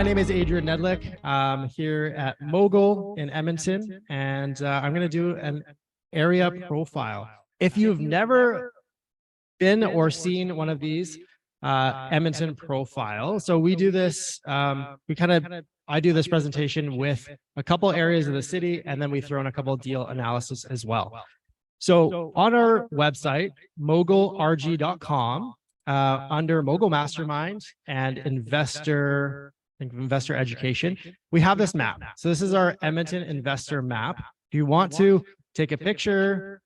name is Adrian Nedelec. I'm here at Mogul in Edmonton, and I'm going to do an area profile. If you've never been or seen one of these Edmonton profile, so we do this, I do this presentation with a couple areas of the city, and then we throw in a couple deal analysis as well. So on our website, mogulrg.com, under Mogul Mastermind and investor education, we have this map. So this is our Edmonton investor map. If you want to take a picture,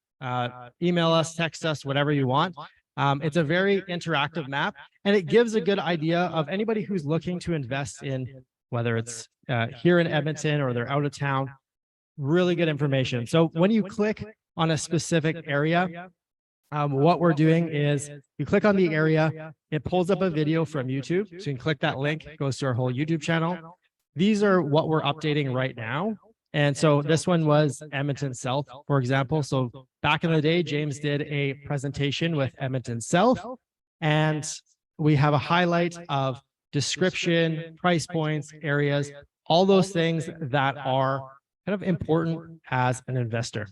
email us, text us, whatever you want. It's a very interactive map, and it gives a good idea of anybody who's looking to invest in, whether it's here in Edmonton or they're out of town. Really good information. So when you click on a specific area, what we're doing is you click on the area, it pulls up a video from YouTube. So you can click that link, it goes to our whole YouTube channel. These are what we're updating right now. And so this one was Edmonton South, for example. So back in the day, James did a presentation with Edmonton South, and we have a highlight of description, price points, areas, all those things that are kind of important as an investor.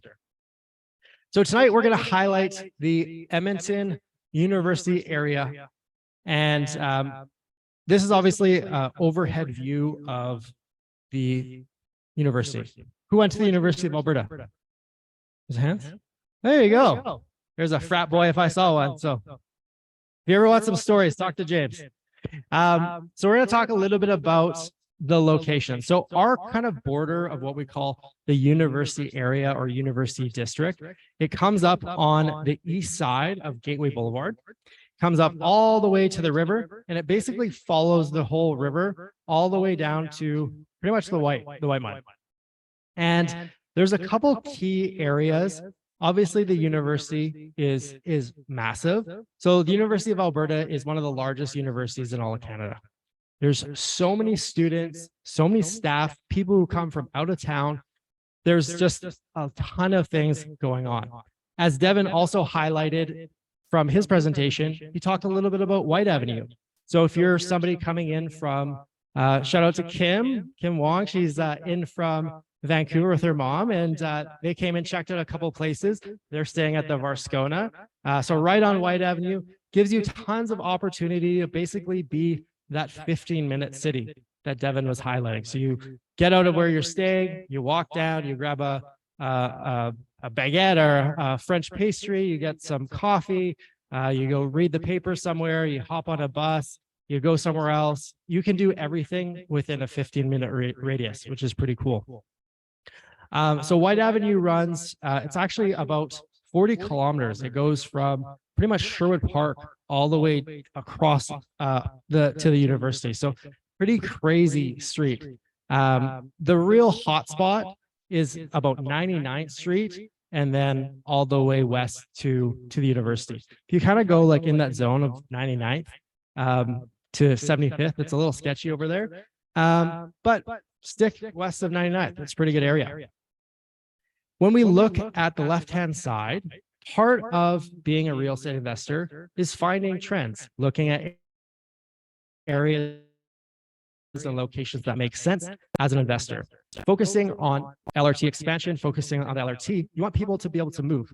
So tonight we're going to highlight the Edmonton University area. And this is obviously an overhead view of the university. Who went to the University of Alberta? His hands? There you go. There's a frat boy if I saw one. So if you ever want some stories, talk to James. So we're going to talk a little bit about the location. So our kind of border of what we call the university area or university district, it comes up on the east side of Gateway Boulevard, comes up all the way to the river, and it basically follows the whole river all the way down to pretty much the Whyte Mine. And there's a couple key areas. Obviously, the university is massive. So the University of Alberta is one of the largest universities in all of Canada. There's so many students, so many staff, people who come from out of town. There's just a ton of things going on. As Devin also highlighted from his presentation, he talked a little bit about Whyte Avenue. So if you're somebody coming in from, shout out to Kim Wong, she's in from Vancouver with her mom, and they came and checked out a couple places. They're staying at the Varscona. So right on Whyte Avenue, gives you tons of opportunity to basically be that 15-minute city that Devin was highlighting. So you get out of where you're staying, you walk down, you grab a baguette or a French pastry, you get some coffee, you go read the paper somewhere, you hop on a bus, you go somewhere else. You can do everything within a 15-minute radius, which is pretty cool. So Whyte Avenue runs, it's actually about 40 kilometers. It goes from pretty much Sherwood Park all the way across to the university. So pretty crazy street. The real hotspot is about 99th Street and then all the way west to the university. If you kind of go like in that zone of 99th to 75th, it's a little sketchy over there. But stick west of 99th. It's a pretty good area. When we look at the left-hand side, part of being a real estate investor is finding trends, looking at areas and locations that make sense as an investor. Focusing on LRT expansion, focusing on LRT, you want people to be able to move.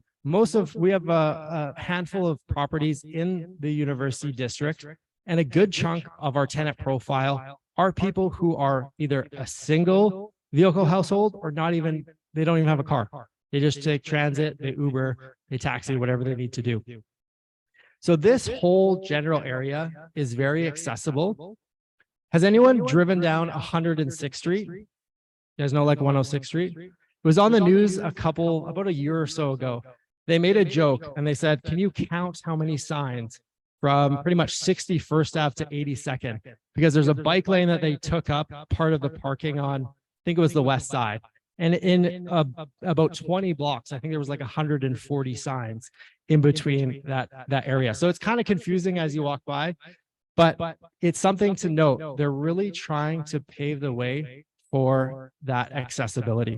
We have a handful of properties in the university district, and a good chunk of our tenant profile are people who are either a single vehicle household or they don't even have a car. They just take transit, they Uber, they taxi, whatever they need to do. So this whole general area is very accessible. Has anyone driven down 106th Street? You guys know like 106th Street? It was on the news about a year or so ago. They made a joke and they said, can you count how many signs from pretty much 61st Ave to 82nd? Because there's a bike lane that they took up part of the parking on, I think it was the west side. And in about 20 blocks, I think there was like 140 signs in between that area. So it's kind of confusing as you walk by, but it's something to note. They're really trying to pave the way for that accessibility.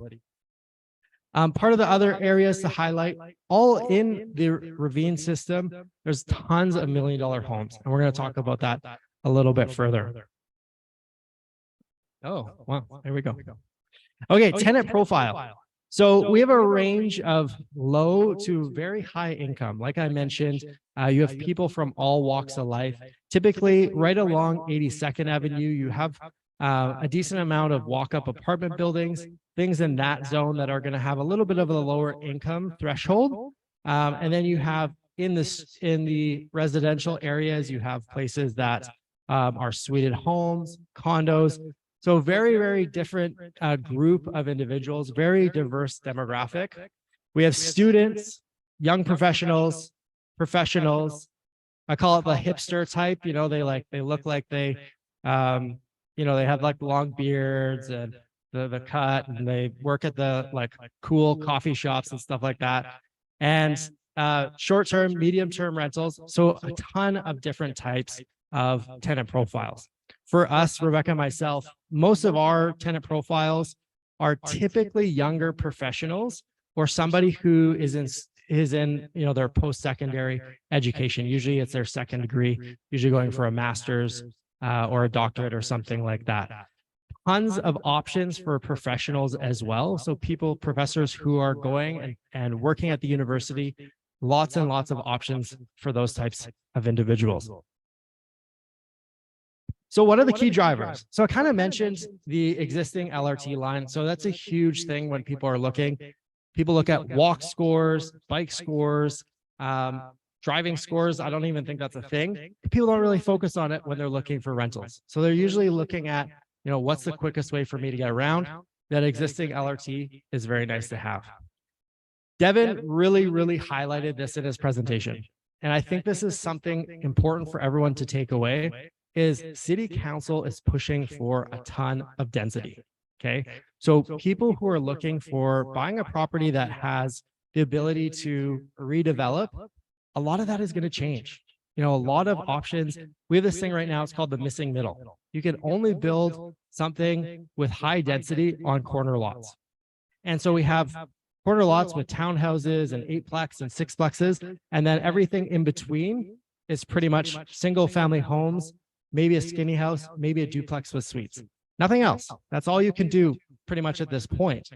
Part of the other areas to highlight, all in the ravine system, there's tons of $1 million homes. And we're going to talk about that a little bit further. Oh, wow. There we go. Okay, tenant profile. So we have a range of low to very high income. Like I mentioned, you have people from all walks of life. Typically, right along 82nd Avenue, you have a decent amount of walk-up apartment buildings, things in that zone that are going to have a little bit of a lower income threshold. And then you have in the residential areas, you have places that are suited homes, condos. So very, very different group of individuals, very diverse demographic. We have students, young professionals, professionals. I call it the hipster type. You know, they look like they, they have like long beards and the cut, and they work at the like cool coffee shops and stuff like that. And short-term, medium-term rentals. So a ton of different types of tenant profiles. For us, Rebecca and myself, most of our tenant profiles are typically younger professionals or somebody who is in their post-secondary education. Usually it's their second degree, usually going for a master's or a doctorate or something like that. Tons of options for professionals as well. So professors who are going and working at the university, lots and lots of options for those types of individuals. So what are the key drivers? So I kind of mentioned the existing LRT line. So that's a huge thing when people are looking. People look at walk scores, bike scores, driving scores. I don't even think that's a thing. People don't really focus on it when they're looking for rentals. So they're usually looking at, what's the quickest way for me to get around? That existing LRT is very nice to have. Devin really, really highlighted this in his presentation. And I think this is something important for everyone to take away. Is city council is pushing for a ton of density. Okay. So people who are looking for buying a property that has the ability to redevelop, a lot of that is going to change. A lot of options. We have this thing right now, it's called the missing middle. You can only build something with high density on corner lots. And so we have corner lots with townhouses and 8-plex and 6-plexes. And then everything in between is pretty much single family homes, maybe a skinny house, maybe a duplex with suites. Nothing else. That's all you can do pretty much at this point.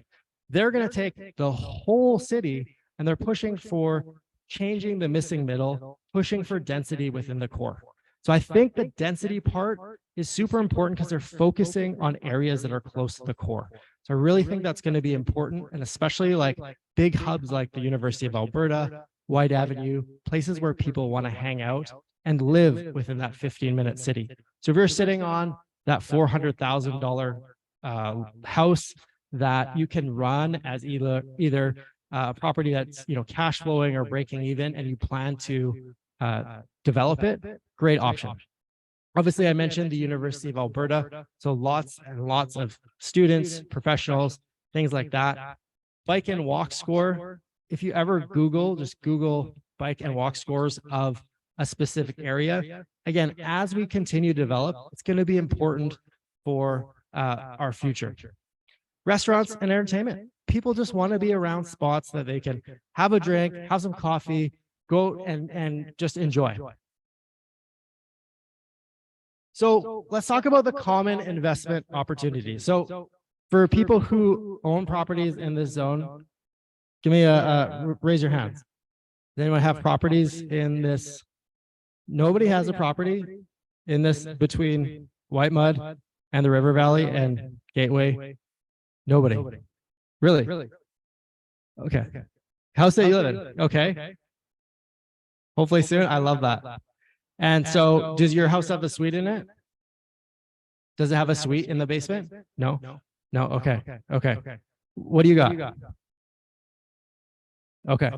They're going to take the whole city and they're pushing for changing the missing middle, pushing for density within the core. So I think the density part is super important because they're focusing on areas that are close to the core. So I really think that's going to be important, and especially like big hubs like the University of Alberta, Whyte Avenue, places where people want to hang out and live within that 15-minute city. So if you're sitting on that $400,000 house that you can run as either a property that's cash flowing or breaking even, and you plan to develop it, great option. Obviously, I mentioned the University of Alberta, so lots and lots of students, professionals, things like that. Bike and walk score. If you ever just Google bike and walk scores of a specific area. Again, as we continue to develop, it's going to be important for our future. Restaurants and entertainment. People just want to be around spots that they can have a drink, have some coffee, go and just enjoy. So let's talk about the common investment opportunities. So for people who own properties in this zone, give me raise your hands. Does anyone have properties in this? Nobody has a property in this between White Mud and the River Valley and Gateway. Nobody. Really? Okay. House that you live in. Okay. Hopefully soon. I love that. And so does your house have a suite in it? Does it have a suite in the basement? No. Okay. What do you got? Okay.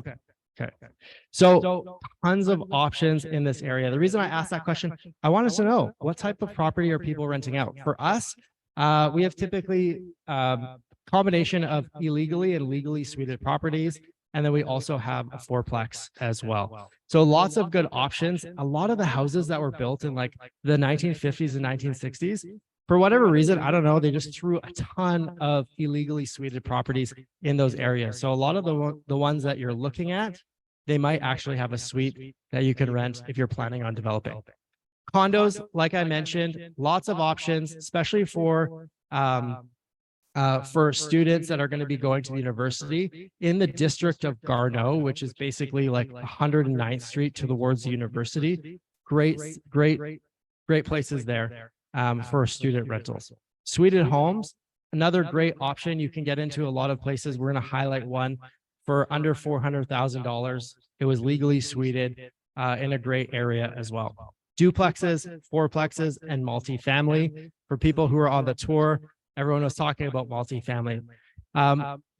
So tons of options in this area. The reason I asked that question, I wanted to know what type of property are people renting out? For us, we have typically combination of illegally and legally suited properties. And then we also have a 4-plex as well. So lots of good options. A lot of the houses that were built in like the 1950s and 1960s, for whatever reason, I don't know, they just threw a ton of illegally suited properties in those areas. So a lot of the ones that you're looking at, they might actually have a suite that you can rent if you're planning on developing. Condos, like I mentioned, lots of options, especially for for students that are going to be going to the university in the district of Garneau, which is basically like 109th Street towards the university. Great places there for student rentals. Suited homes, another great option. You can get into a lot of places. We're going to highlight one for under $400,000. It was legally suited in a great area as well. Duplexes, fourplexes, and multifamily. For people who are on the tour, everyone was talking about multifamily.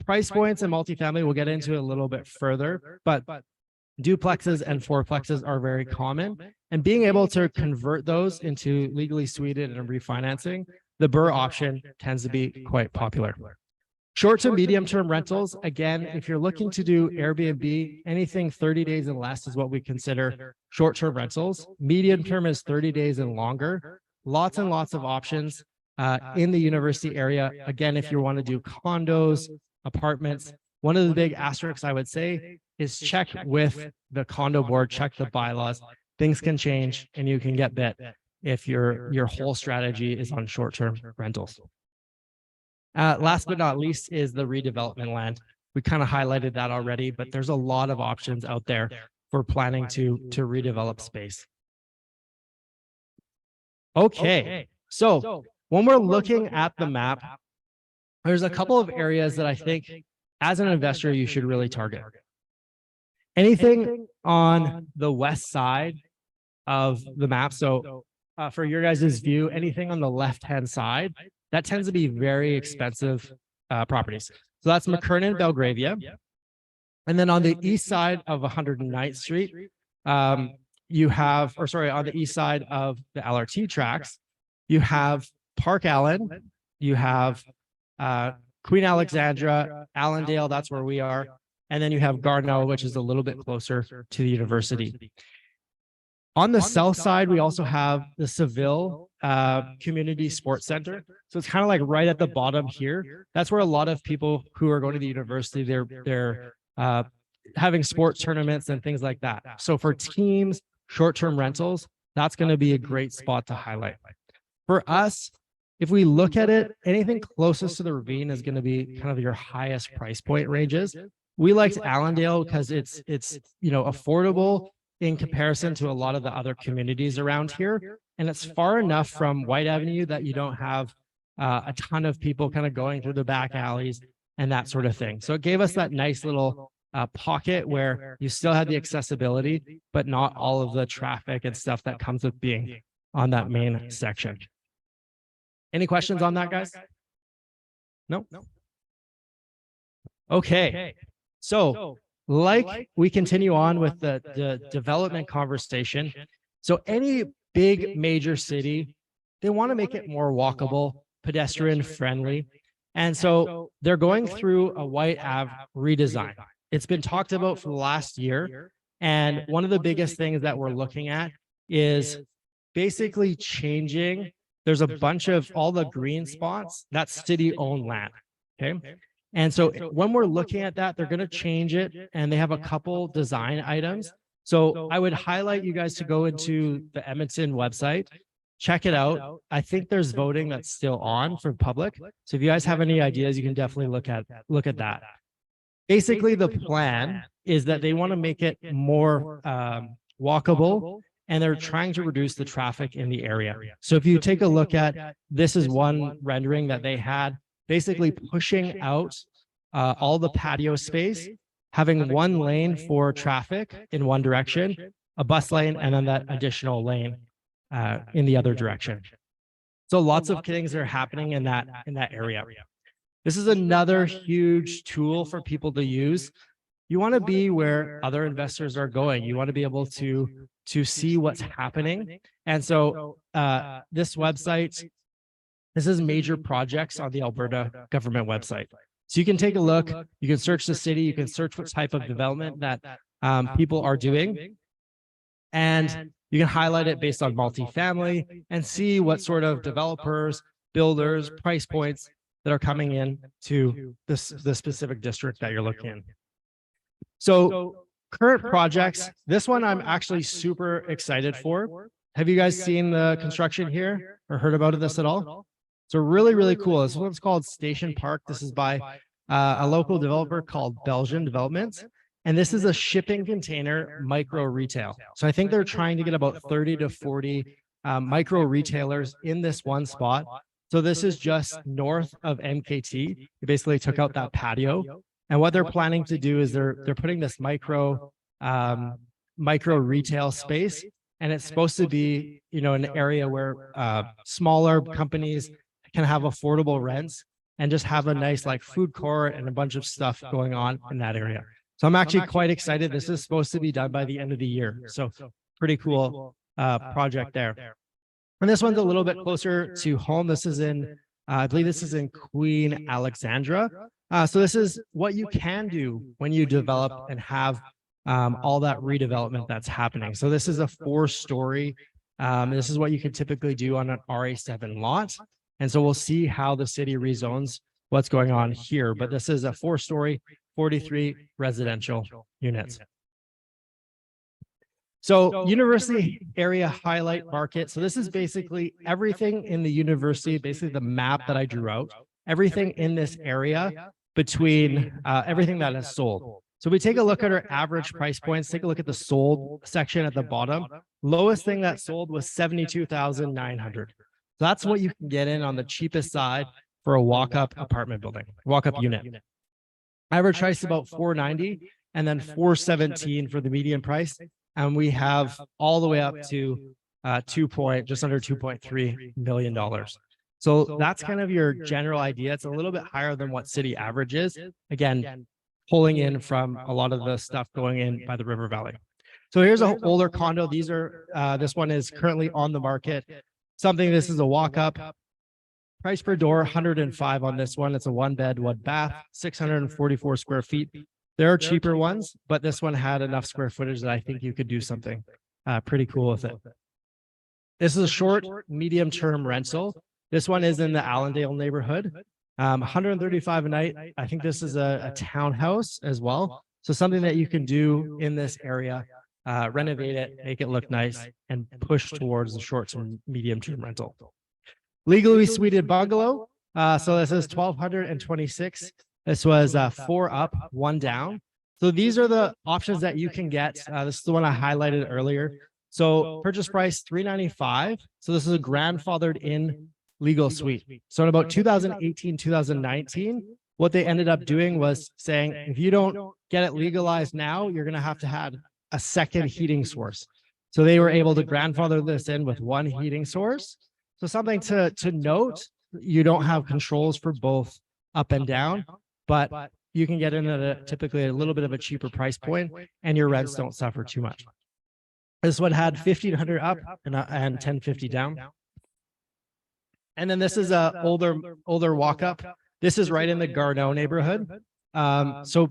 Price points and multifamily we'll get into a little bit further, but duplexes and fourplexes are very common. And being able to convert those into legally suited and refinancing, the BRRRR option tends to be quite popular. Short to medium term rentals, again, if you're looking to do Airbnb, anything 30 days and less is what we consider short term rentals. Medium term is 30 days and longer. Lots and lots of options in the university area. Again, if you want to do condos, apartments, one of the big asterisks I would say is check with the condo board, check the bylaws. Things can change and you can get bit if your whole strategy is on short term rentals. Last but not least is the redevelopment land. We kind of highlighted that already, but there's a lot of options out there for planning to redevelop space. Okay, so when we're looking at the map, there's a couple of areas that I think as an investor, you should really target. Anything on the west side of the map. So for your guys' view, anything on the left-hand side, that tends to be very expensive properties. So that's McKernan, Belgravia. And then on the east side of 109th Street, you have, or sorry, on the east side of the LRT tracks, you have Park Allen, you have Queen Alexandra, Allendale, that's where we are. And then you have Garneau, which is a little bit closer to the university. On the south side, we also have the Seville Community Sports Center. So it's kind of like right at the bottom here. That's where a lot of people who are going to the university, they're having sports tournaments and things like that. So for teams, short-term rentals, that's going to be a great spot to highlight. For us, if we look at it, anything closest to the ravine is going to be kind of your highest price point ranges. We liked Allendale because it's affordable in comparison to a lot of the other communities around here. And it's far enough from Whyte Avenue that you don't have a ton of people kind of going through the back alleys and that sort of thing. So it gave us that nice little pocket where you still had the accessibility, but not all of the traffic and stuff that comes with being on that main section. Any questions on that, guys? No? Okay. So like we continue on with the development conversation. So any big major city, they want to make it more walkable, pedestrian friendly. And so they're going through a Whyte Ave redesign. It's been talked about for the last year. And one of the biggest things that we're looking at is basically changing. There's a bunch of all the green spots, that's city-owned land. Okay. And so when we're looking at that, they're going to change it and they have a couple design items. So I would highlight you guys to go into the Edmonton website, check it out. I think there's voting that's still on for public. So if you guys have any ideas, you can definitely look at that. Basically, the plan is that they want to make it more walkable and they're trying to reduce the traffic in the area. So if you take a look at, this is one rendering that they had, basically pushing out all the patio space, having one lane for traffic in one direction, a bus lane, and then that additional lane in the other direction. So lots of things are happening in that area. This is another huge tool for people to use. You want to be where other investors are going. You want to be able to see what's happening. And so this website, this is major projects on the Alberta government website. So you can take a look, you can search the city, you can search what type of development that people are doing. And you can highlight it based on multifamily and see what sort of developers, builders, price points that are coming in to the specific district that you're looking in. So current projects, this one I'm actually super excited for. Have you guys seen the construction here or heard about this at all? So really, really cool. This one's called Station Park. This is by a local developer called Belgian Developments. And this is a shipping container micro retail. So I think they're trying to get about 30 to 40 micro retailers in this one spot. So this is just north of MKT. They basically took out that patio. And what they're planning to do is they're putting this micro retail space. And it's supposed to be, an area where smaller companies can have affordable rents and just have a nice like food court and a bunch of stuff going on in that area. So I'm actually quite excited. This is supposed to be done by the end of the year. So pretty cool project there. And this one's a little bit closer to home. This is in, I believe this is in Queen Alexandra. So this is what you can do when you develop and have all that redevelopment that's happening. So this is a 4-story. This is what you can typically do on an RA7 lot. And so we'll see how the city rezones what's going on here. But this is a 4-story, 43 residential units. So university area highlight market. So this is basically everything in the university, basically the map that I drew out, everything in this area between everything that is sold. So we take a look at our average price points, take a look at the sold section at the bottom. Lowest thing that sold was 72,900. So that's what you can get in on the cheapest side for a walk-up apartment building, walk-up unit. Average price about 490 and then 417 for the median price. And we have all the way up to just under $2.3 million. So that's kind of your general idea. It's a little bit higher than what city average is. Again, pulling in from a lot of the stuff going in by the River Valley. So here's an older condo. These are, this one is currently on the market. This is a walk-up. Price per door, 105 on this one. It's a 1-bed, 1-bath, 644 square feet. There are cheaper ones, but this one had enough square footage that I think you could do something pretty cool with it. This is a short, medium-term rental. This one is in the Allendale neighborhood. 135 a night. I think this is a townhouse as well. So something that you can do in this area, renovate it, make it look nice, and push towards the short to medium-term rental. Legally suited bungalow. So this is 1,226. This was 4 up, 1 down. So these are the options that you can get. This is the one I highlighted earlier. So purchase price $395. So this is a grandfathered in legal suite. So in about 2018, 2019, what they ended up doing was saying, if you don't get it legalized now, you're going to have a second heating source. So they were able to grandfather this in with 1 heating source. So something to note, you don't have controls for both up and down, but you can get in at typically a little bit of a cheaper price point and your rents don't suffer too much. This one had 1,500 up and 1,050 down. And then this is a older walk-up. This is right in the Garneau neighborhood. So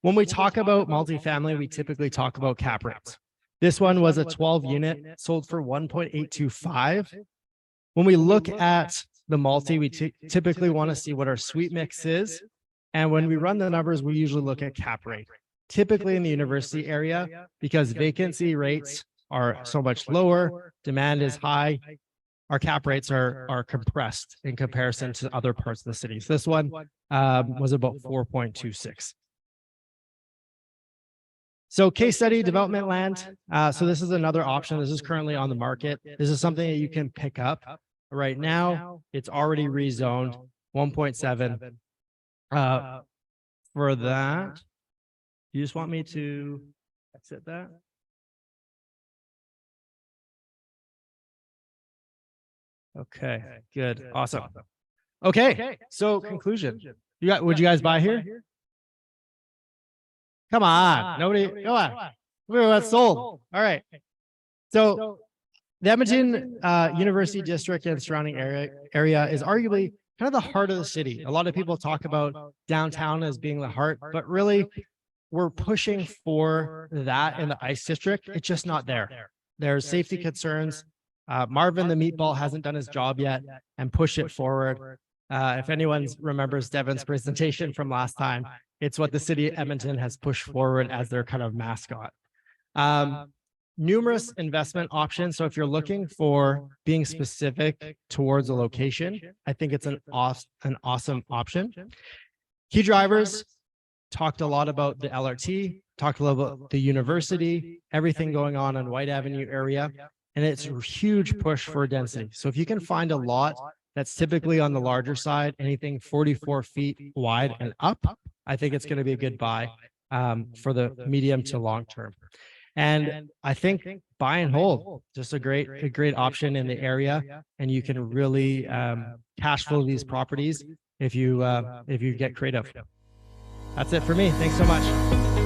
when we talk about multifamily, we typically talk about cap rates. This one was a 12 unit, sold for 1.825. When we look at the multi, we typically want to see what our suite mix is. And when we run the numbers, we usually look at cap rate. Typically in the university area, because vacancy rates are so much lower, demand is high, our cap rates are compressed in comparison to other parts of the city. So this one was about 4.26. So case study, development land. So this is another option. This is currently on the market. This is something that you can pick up. Right now, it's already rezoned 1.7. For that, you just want me to exit that? Okay, good. Awesome. Okay, so conclusion. Would you guys buy here? Come on. Nobody, go on. That's sold. All right. So the Edmonton University District and surrounding area is arguably kind of the heart of the city. A lot of people talk about downtown as being the heart, but really we're pushing for that in the ICE district. It's just not there. There's safety concerns. Marvin the Meatball hasn't done his job yet and push it forward. If anyone remembers Devin's presentation from last time, it's what the city of Edmonton has pushed forward as their kind of mascot. numerous investment options. So if you're looking for being specific towards a location, I think it's an awesome option. Key drivers, talked a lot about the LRT, talked a little about the university, everything going on Whyte Avenue area, and it's a huge push for density. So if you can find a lot that's typically on the larger side, anything 44 feet wide and up, I think it's going to be a good buy for the medium to long term. And I think buy and hold, just a great option in the area, and you can really cash flow these properties if you get creative. That's it for me. Thanks so much.